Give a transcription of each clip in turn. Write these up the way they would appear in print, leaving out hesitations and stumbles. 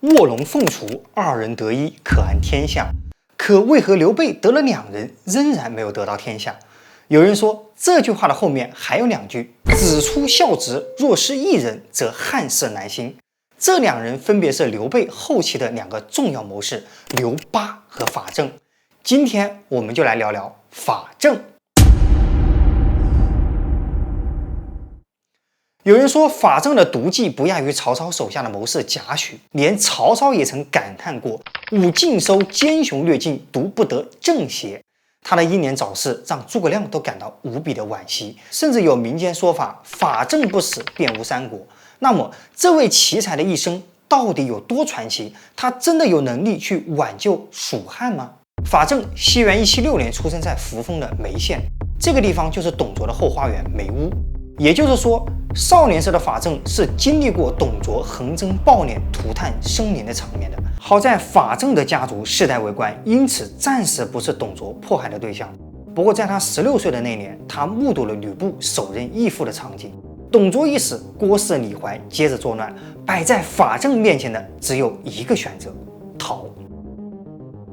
卧龙凤雏，二人得一，可安天下。可为何刘备得了2人，仍然没有得到天下？有人说这句话的后面还有2句：子出孝直，若失一人，则汉室难兴。这2人分别是刘备后期的2个重要谋士刘巴和法正。今天我们就来聊聊法正。有人说法正的毒计不亚于曹操手下的谋士贾诩，连曹操也曾感叹过吾尽收奸雄略尽，独不得正邪。他的英年早逝让诸葛亮都感到无比的惋惜，甚至有民间说法法正不死便无三国。那么这位奇才的一生到底有多传奇？他真的有能力去挽救蜀汉吗？法正西元176年出生在扶风的眉县，这个地方就是董卓的后花园眉屋。也就是说，少年时的法正是经历过董卓横征暴敛、涂炭生灵的场面的。好在法正的家族世代为官，因此暂时不是董卓迫害的对象。不过在他16岁的那年，他目睹了吕布手刃义父的场景。董卓一死，郭汜、李怀接着作乱，摆在法正面前的只有一个选择：逃。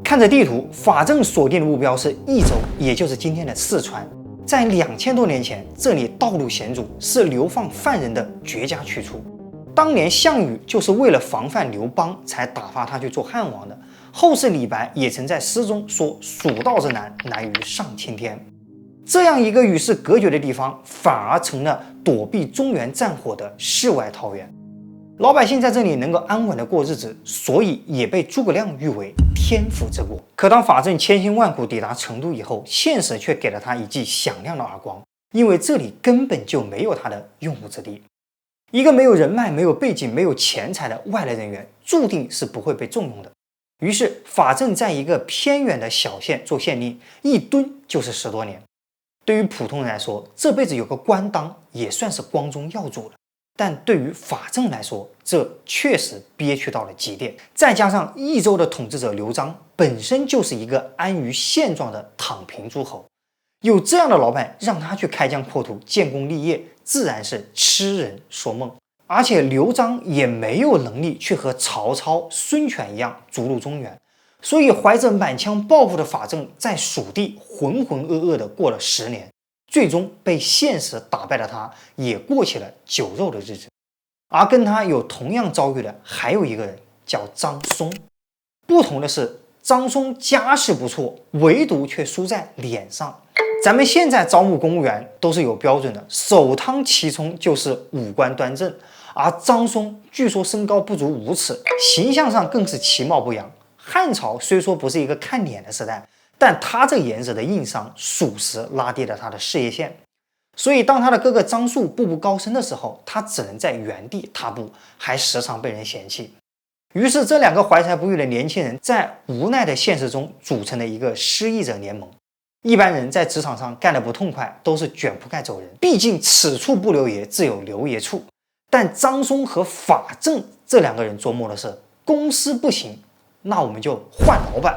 看着地图，法正锁定的目标是益州，也就是今天的四川。在2000多年前，这里道路险阻，是流放犯人的绝佳去处。当年项羽就是为了防范刘邦，才打发他去做汉王的。后世李白也曾在诗中说：“蜀道之难，难于上青天。”这样一个与世隔绝的地方，反而成了躲避中原战火的世外桃源。老百姓在这里能够安稳地过日子，所以也被诸葛亮誉为天府之国。可当法正千辛万苦抵达成都以后，现实却给了他一记响亮的耳光，因为这里根本就没有他的用武之地。一个没有人脉、没有背景、没有钱财的外来人员，注定是不会被重用的。于是法正在一个偏远的小县做县令，一蹲就是10多年。对于普通人来说，这辈子有个官当也算是光宗耀祖了。但对于法正来说，这确实憋屈到了极点。再加上益州的统治者刘璋本身就是一个安于现状的躺平诸侯，有这样的老板让他去开疆扩土、建功立业，自然是痴人说梦。而且刘璋也没有能力去和曹操、孙权一样逐鹿中原，所以怀着满腔抱负的法正在蜀地浑浑噩噩地过了10年。最终被现实打败的他，也过起了酒肉的日子。而跟他有同样遭遇的还有一个人，叫张松。不同的是，张松家世不错，唯独却输在脸上。咱们现在招募公务员都是有标准的，首当其冲就是五官端正。而张松据说身高不足5尺，形象上更是其貌不扬。汉朝虽说不是一个看脸的时代，但他这颜值的硬伤，属实拉低了他的事业线。所以当他的哥哥张术步步高升的时候，他只能在原地踏步，还时常被人嫌弃。于是这2个怀才不遇的年轻人在无奈的现实中组成了一个失意者联盟。一般人在职场上干得不痛快，都是卷铺盖走人，毕竟此处不留爷，自有留爷处。但张松和法正这2个人琢磨的是，公司不行，那我们就换老板。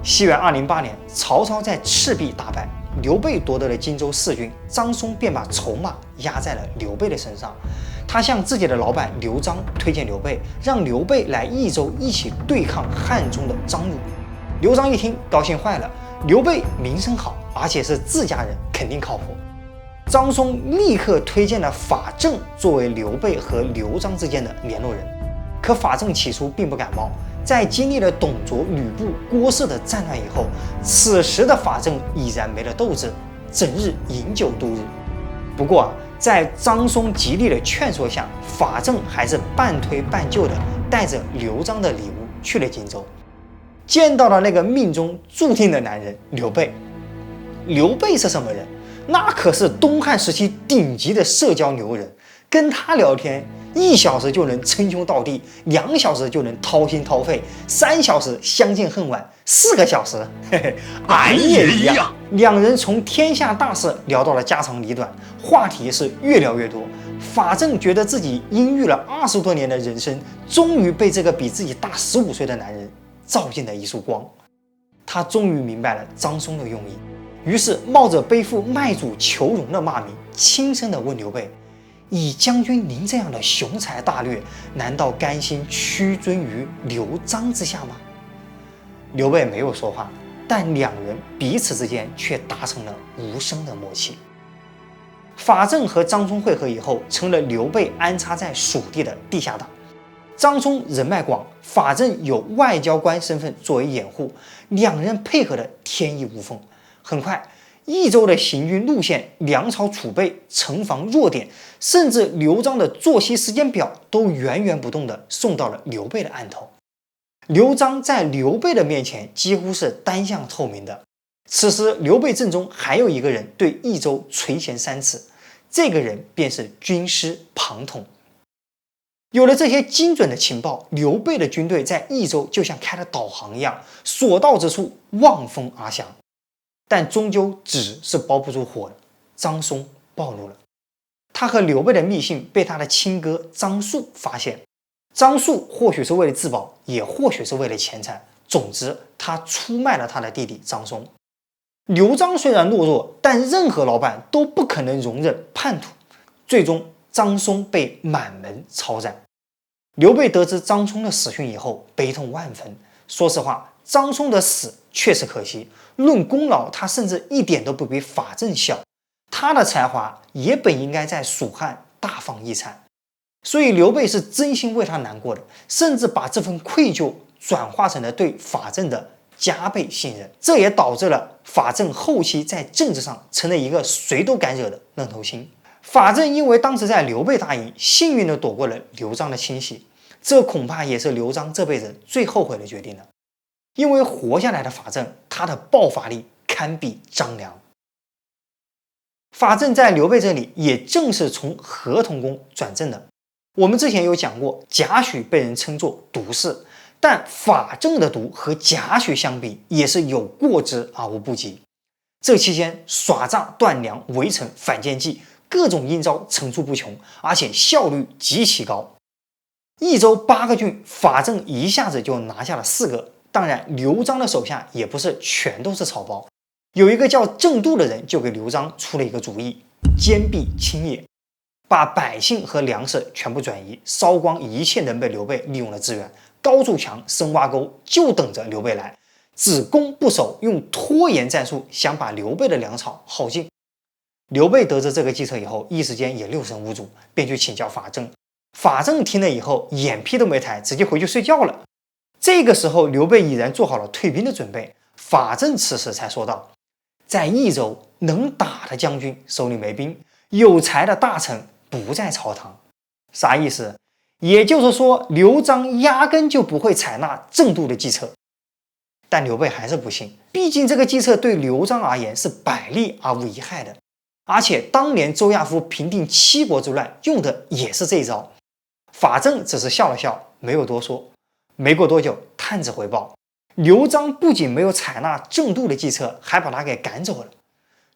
西元208年，曹操在赤壁大败，刘备夺得了荆州4郡，张松便把筹码压在了刘备的身上。他向自己的老板刘璋推荐刘备，让刘备来益州一起对抗汉中的张鲁。刘璋一听，高兴坏了，刘备名声好，而且是自家人，肯定靠谱。张松立刻推荐了法正作为刘备和刘璋之间的联络人。可法正起初并不感冒，在经历了董卓、吕布、郭汜的战乱以后，此时的法正已然没了斗志，整日饮酒度日。不过在张松极力的劝说下，法正还是半推半就的带着刘璋的礼物去了荆州，见到了那个命中注定的男人刘备。刘备是什么人？那可是东汉时期顶级的社交牛人，跟他聊天1小时就能称兄道弟，2小时就能掏心掏肺，3小时相见恨晚，4个小时俺也一样。2人从天下大事聊到了家长里短，话题是越聊越多。法正觉得自己阴郁了20多年的人生，终于被这个比自己大15岁的男人照进了一束光。他终于明白了张松的用意，于是冒着背负卖主求荣的骂名，轻声地问刘备：“以将军您这样的雄才大略，难道甘心屈尊于刘璋之下吗？刘备没有说话，但两人彼此之间却达成了无声的默契。法正和张松会合以后，成了刘备安插在蜀地的地下党。张松人脉广，法正有外交官身份作为掩护，两人配合的天衣无缝。很快，益州的行军路线、粮草储备、城防弱点，甚至刘璋的作息时间表，都源源不断地送到了刘备的案头。刘璋在刘备的面前几乎是单向透明的。此时，刘备阵中还有一个人对益州垂涎三尺，这个人便是军师庞统。有了这些精准的情报，刘备的军队在益州就像开了导航一样，所到之处望风而降。但终究纸是包不住火的，张松暴露了。他和刘备的密信被他的亲哥张术发现。张术或许是为了自保，也或许是为了钱财，总之他出卖了他的弟弟张松。刘璋虽然懦弱，但任何老板都不可能容忍叛徒。最终张松被满门抄斩。刘备得知张松的死讯以后，悲痛万分。说实话，张松的死确实可惜，论功劳，他甚至一点都不比法正小。他的才华也本应该在蜀汉大放异彩。所以刘备是真心为他难过的，甚至把这份愧疚转化成了对法正的加倍信任。这也导致了法正后期在政治上成了一个谁都敢惹的愣头青。法正因为当时在刘备大营，幸运地躲过了刘璋的侵袭，这恐怕也是刘璋这辈子最后悔的决定了。因为活下来的法正，他的爆发力堪比张良。法正在刘备这里也正是从合同工转正的。我们之前有讲过，贾诩被人称作毒士，但法正的毒和贾诩相比，也是有过之而无不及。这期间耍诈、断粮、围城、反间计，各种阴招层出不穷，而且效率极其高。益州8个郡，法正一下子就拿下了4个。当然，刘璋的手下也不是全都是草包，有一个叫郑度的人就给刘璋出了一个主意：坚壁清野，把百姓和粮食全部转移，烧光一切能被刘备利用的资源，高筑墙、深挖沟，就等着刘备来。只攻不守，用拖延战术想把刘备的粮草耗尽。刘备得知这个计策以后，一时间也六神无主，便去请教法正。法正听了以后，眼皮都没抬，直接回去睡觉了。这个时候，刘备已然做好了退兵的准备。法正此时才说道：“在益州，能打的将军手里没兵，有才的大臣不在朝堂。”啥意思？也就是说，刘璋压根就不会采纳郑度的计策。但刘备还是不信，毕竟这个计策对刘璋而言是百利而无一害的，而且当年周亚夫平定七国之乱用的也是这一招。法正只是笑了笑，没有多说。没过多久，探子回报，刘璋不仅没有采纳郑度的计策，还把他给赶走了。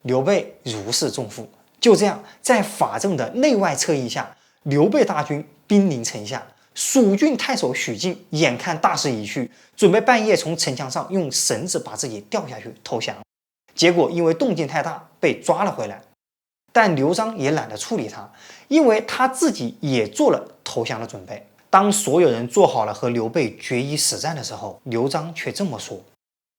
刘备如释重负。就这样，在法正的内外策议下，刘备大军兵临城下。蜀郡太守许靖眼看大势已去，准备半夜从城墙上用绳子把自己吊下去投降，结果因为动静太大被抓了回来。但刘璋也懒得处理他，因为他自己也做了投降的准备。当所有人做好了和刘备决一死战的时候，刘璋却这么说：“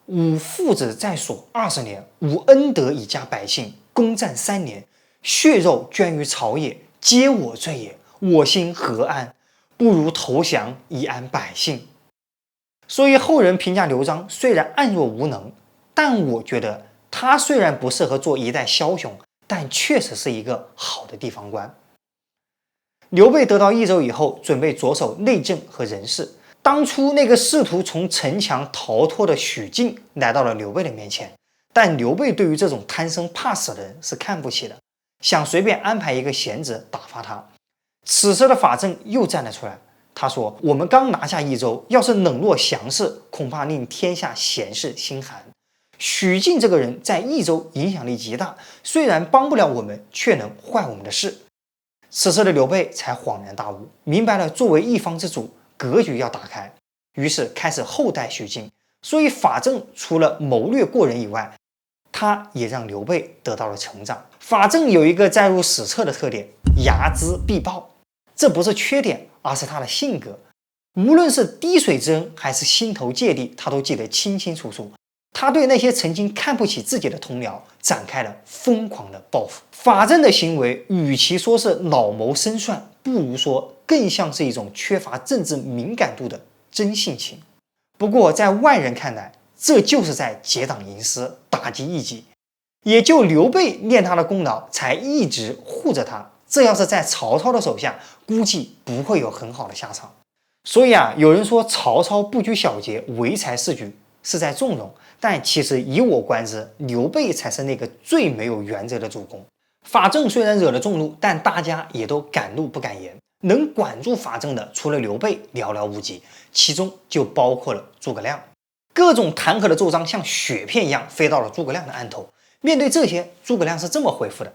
吾父子在所20年，吾恩德以家百姓，攻战3年，血肉捐于朝野，皆我罪也。我心何安？不如投降以安百姓。”所以后人评价刘璋虽然暗弱无能，但我觉得他虽然不适合做一代枭雄，但确实是一个好的地方官。刘备得到益州以后，准备着手内政和人事。当初那个试图从城墙逃脱的许靖来到了刘备的面前，但刘备对于这种贪生怕死的人是看不起的，想随便安排一个闲职打发他。此时的法正又站了出来，他说：“我们刚拿下益州，要是冷落降士，恐怕令天下贤士心寒。许靖这个人在益州影响力极大，虽然帮不了我们，却能坏我们的事。”此时的刘备才恍然大悟，明白了作为一方之主，格局要打开，于是开始厚待许靖。所以法正除了谋略过人以外，他他也让刘备得到了成长。法正有一个载入史册的特点，睚眦必报，这不是缺点，而是他的性格。无论是滴水之恩还是心头芥蒂，他都记得清清楚楚。他对那些曾经看不起自己的同僚展开了疯狂的报复。法正的行为与其说是老谋深算，不如说更像是一种缺乏政治敏感度的真性情。不过在外人看来，这就是在结党营私，打击异己。也就刘备念他的功劳，才一直护着他。这要是在曹操的手下，估计不会有很好的下场。所以有人说曹操不拘小节，唯才是举，是在纵容。但其实以我观之，刘备才是那个最没有原则的主公。法正虽然惹了众怒，但大家也都敢怒不敢言。能管住法正的，除了刘备寥寥无几，其中就包括了诸葛亮。各种弹劾的奏章像雪片一样飞到了诸葛亮的案头。面对这些，诸葛亮是这么回复的：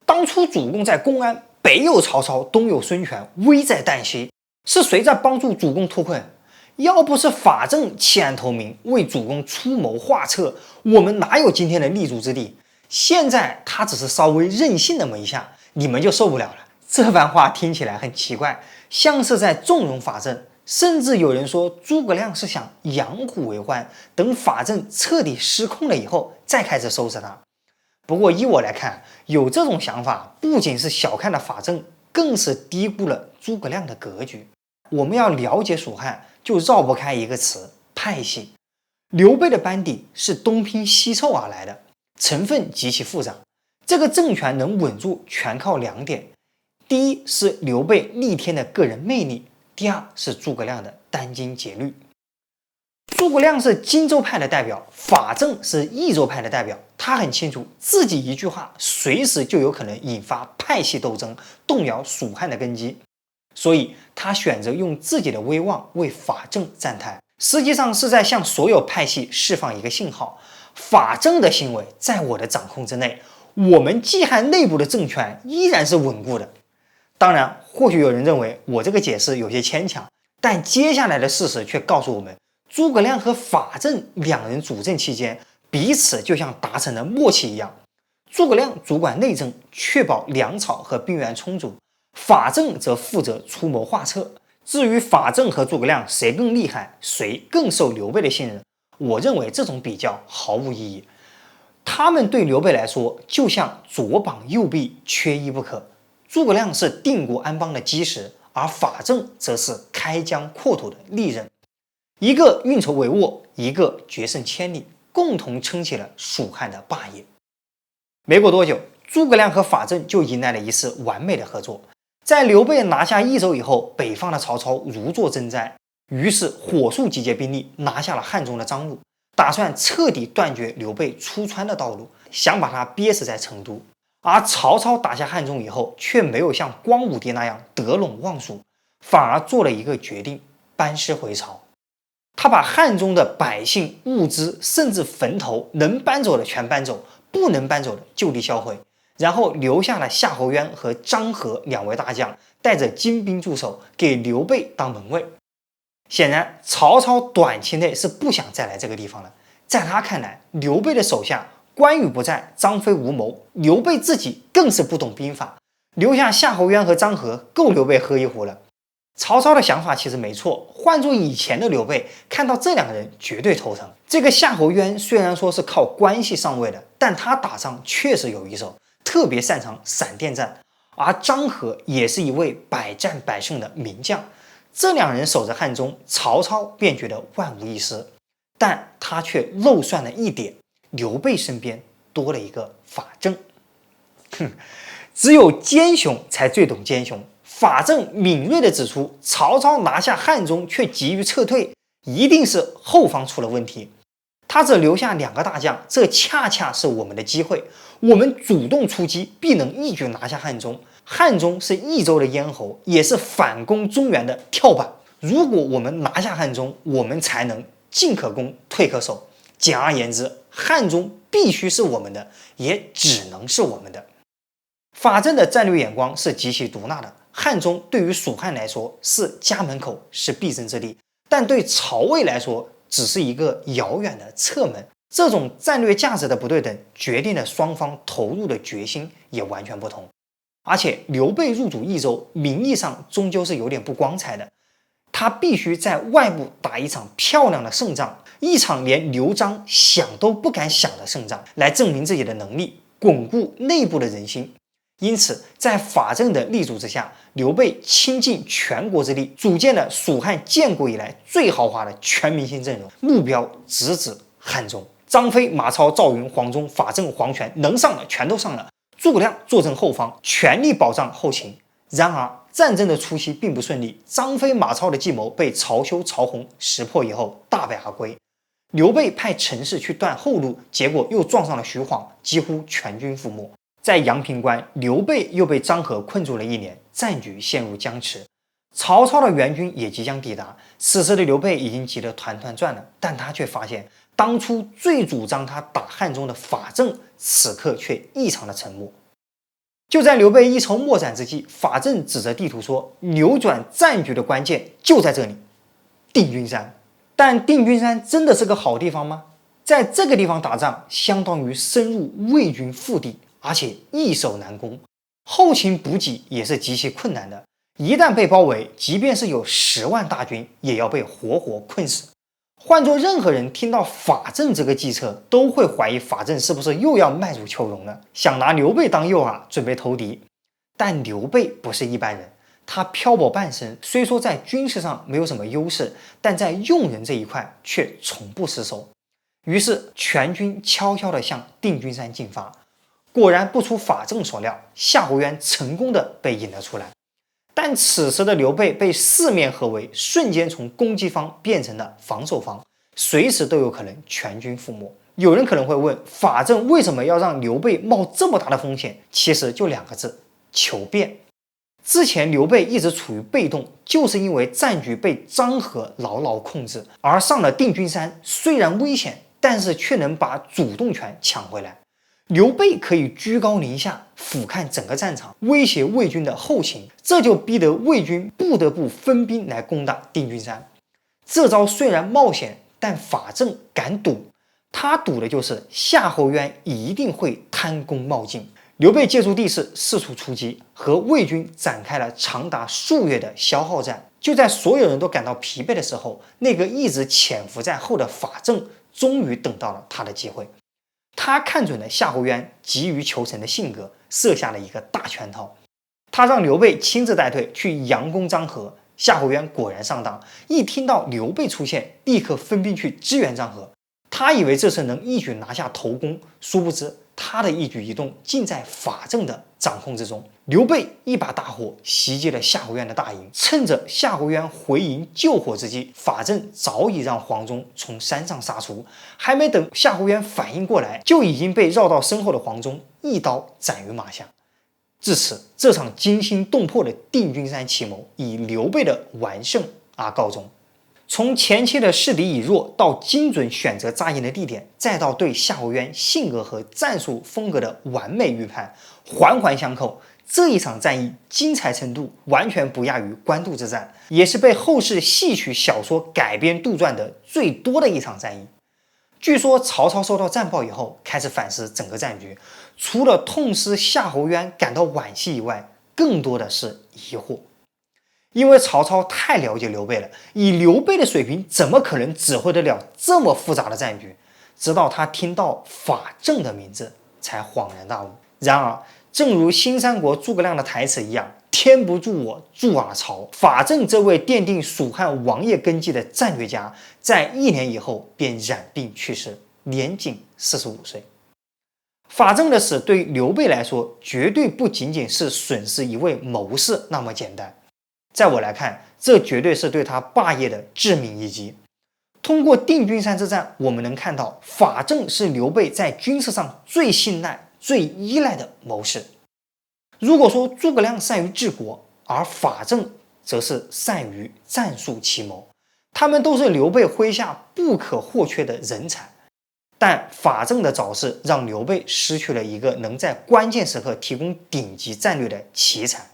当初主公在公安，北有曹操，东有孙权，危在旦夕，是谁在帮助主公脱困？要不是法正弃暗投明，为主公出谋划策，我们哪有今天的立足之地？现在他只是稍微任性那么一下，你们就受不了了。这番话听起来很奇怪，像是在纵容法正，甚至有人说诸葛亮是想养虎为患，等法正彻底失控了以后再开始收拾他。不过依我来看，有这种想法不仅是小看了法正，更是低估了诸葛亮的格局。我们要了解蜀汉，就绕不开一个词：派系。刘备的班底是东拼西凑而来的，成分极其复杂。这个政权能稳住，全靠两点：第一是刘备逆天的个人魅力，第二是诸葛亮的殚精竭虑。诸葛亮是荆州派的代表，法正是益州派的代表。他很清楚自己一句话随时就有可能引发派系斗争，动摇蜀汉的根基，所以他选择用自己的威望为法正站台，实际上是在向所有派系释放一个信号：法正的行为在我的掌控之内，我们冀汉内部的政权依然是稳固的。当然，或许有人认为我这个解释有些牵强，但接下来的事实却告诉我们，诸葛亮和法正两人主政期间，彼此就像达成了默契一样。诸葛亮主管内政，确保粮草和兵源充足；法正则负责出谋划策。至于法正和诸葛亮谁更厉害，谁更受刘备的信任，我认为这种比较毫无意义。他们对刘备来说，就像左膀右臂，缺一不可。诸葛亮是定国安邦的基石，而法正则是开疆扩土的利刃。一个运筹帷幄，一个决胜千里，共同撑起了蜀汉的霸业。没过多久，诸葛亮和法正就迎来了一次完美的合作。在刘备拿下益州以后，北方的曹操如坐针毡，于是火速集结兵力，拿下了汉中的张鲁，打算彻底断绝刘备出川的道路，想把他憋死在成都。而曹操打下汉中以后，却没有像光武帝那样得陇望蜀，反而做了一个决定，班师回朝。他把汉中的百姓、物资，甚至坟头，能搬走的全搬走，不能搬走的就地销毁，然后留下了夏侯渊和张合两位大将，带着精兵驻守，给刘备当门卫。显然，曹操短期内是不想再来这个地方了。在他看来，刘备的手下关羽不在，张飞无谋，刘备自己更是不懂兵法，留下夏侯渊和张合够刘备喝一壶了。曹操的想法其实没错，换做以前的刘备，看到这两个人绝对头疼。这个夏侯渊虽然说是靠关系上位的，但他打仗确实有一手，特别擅长闪电战。而张合也是一位百战百胜的名将，这两人守着汉中，曹操便觉得万无一失。但他却漏算了一点，刘备身边多了一个法正。只有奸雄才最懂奸雄。法正敏锐地指出，曹操拿下汉中却急于撤退，一定是后方出了问题。他只留下两个大将，这恰恰是我们的机会。我们主动出击，必能一举拿下汉中。汉中是益州的咽喉，也是反攻中原的跳板。如果我们拿下汉中，我们才能进可攻，退可守。简而言之，汉中必须是我们的，也只能是我们的。法正的战略眼光是极其毒辣的。汉中对于蜀汉来说是家门口，是必争之地，但对曹魏来说只是一个遥远的侧门。这种战略价值的不对等，决定了双方投入的决心也完全不同。而且刘备入主益州，名义上终究是有点不光彩的。他必须在外部打一场漂亮的胜仗，一场连刘璋想都不敢想的胜仗，来证明自己的能力，巩固内部的人心。因此，在法正的力主之下，刘备倾尽全国之力，组建了蜀汉建国以来最豪华的全明星阵容，目标直指汉中。张飞、马超、赵云、黄忠、法正、黄权能上的全都上了，诸葛亮坐镇后方，全力保障后勤。然而，战争的初期并不顺利，张飞、马超的计谋被曹休、曹洪识破以后大败而归。刘备派陈氏去断后路，结果又撞上了徐晃，几乎全军覆没。在阳平关，刘备又被张合困住了1年，战局陷入僵持。曹操的援军也即将抵达，此时的刘备已经急得团团转了，但他却发现，当初最主张他打汉中的法正，此刻却异常的沉默。就在刘备一筹莫展之际，法正指着地图说：“扭转战局的关键就在这里，定军山。”但定军山真的是个好地方吗？在这个地方打仗，相当于深入魏军腹地，而且易守难攻，后勤补给也是极其困难的。一旦被包围，即便是有10万大军，也要被活活困死。换做任何人听到法正这个计策，都会怀疑法正是不是又要卖主求荣了，想拿刘备当诱饵，准备投敌。但刘备不是一般人，他漂泊半生，虽说在军事上没有什么优势，但在用人这一块却从不失手。于是全军悄悄地向定军山进发。果然不出法正所料，夏侯渊成功地被引了出来。但此时的刘备被四面合围，瞬间从攻击方变成了防守方，随时都有可能全军覆没。有人可能会问，法正为什么要让刘备冒这么大的风险？其实就2个字：求变。之前刘备一直处于被动，就是因为战局被张合牢牢控制，而上了定军山，虽然危险，但是却能把主动权抢回来。刘备可以居高临下俯瞰整个战场，威胁魏军的后勤，这就逼得魏军不得不分兵来攻打定军山。这招虽然冒险，但法正敢赌，他赌的就是夏侯渊一定会贪功冒进。刘备借助地势四处出击，和魏军展开了长达数月的消耗战。就在所有人都感到疲惫的时候，那个一直潜伏在后的法正终于等到了他的机会。他看准了夏侯渊急于求成的性格，设下了一个大圈套。他让刘备亲自带队去佯攻张合，夏侯渊果然上当，一听到刘备出现，立刻分兵去支援张合。他以为这次能一举拿下头功，殊不知他的一举一动尽在法正的掌控之中。刘备一把大火袭击了夏侯渊的大营，趁着夏侯渊回营救火之际，法正早已让黄忠从山上杀出，还没等夏侯渊反应过来，就已经被绕到身后的黄忠一刀斩于马下。至此，这场惊心动魄的定军山奇谋以刘备的完胜而告终。从前期的示敌以弱，到精准选择扎营的地点，再到对夏侯渊性格和战术风格的完美预判，环环相扣。这一场战役精彩程度完全不亚于官渡之战，也是被后世戏曲小说改编杜撰的最多的一场战役。据说曹操收到战报以后，开始反思整个战局，除了痛失夏侯渊感到惋惜以外，更多的是疑惑。因为曹操太了解刘备了，以刘备的水平，怎么可能指挥得了这么复杂的战局？直到他听到法正的名字，才恍然大悟。然而，正如新三国诸葛亮的台词一样，天不助我，助尔曹。法正这位奠定蜀汉王业根基的战略家，在1年以后便染病去世，年仅45岁。法正的死对刘备来说，绝对不仅仅是损失一位谋士那么简单。在我来看，这绝对是对他霸业的致命一击。通过定军山之战，我们能看到法正是刘备在军事上最信赖、最依赖的谋士。如果说诸葛亮善于治国，而法正则是善于战术奇谋，他们都是刘备麾下不可或缺的人才。但法正的早逝让刘备失去了一个能在关键时刻提供顶级战略的奇才，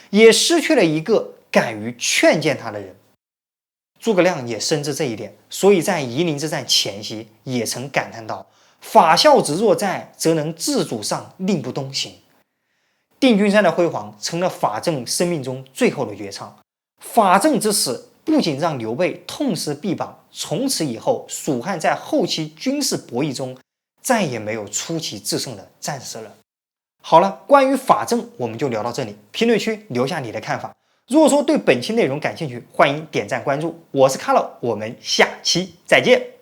也失去了一个敢于劝谏他的人。诸葛亮也深知这一点，所以在夷陵之战前夕也曾感叹道：“法孝子若在，则能自主上，令不东行。”定军山的辉煌成了法正生命中最后的绝唱。法正之死不仅让刘备痛失臂膀，从此以后蜀汉在后期军事博弈中再也没有出奇制胜的战士了。好了，关于法正我们就聊到这里，评论区留下你的看法。如果说对本期内容感兴趣，欢迎点赞关注。我是 Carlo，我们下期再见。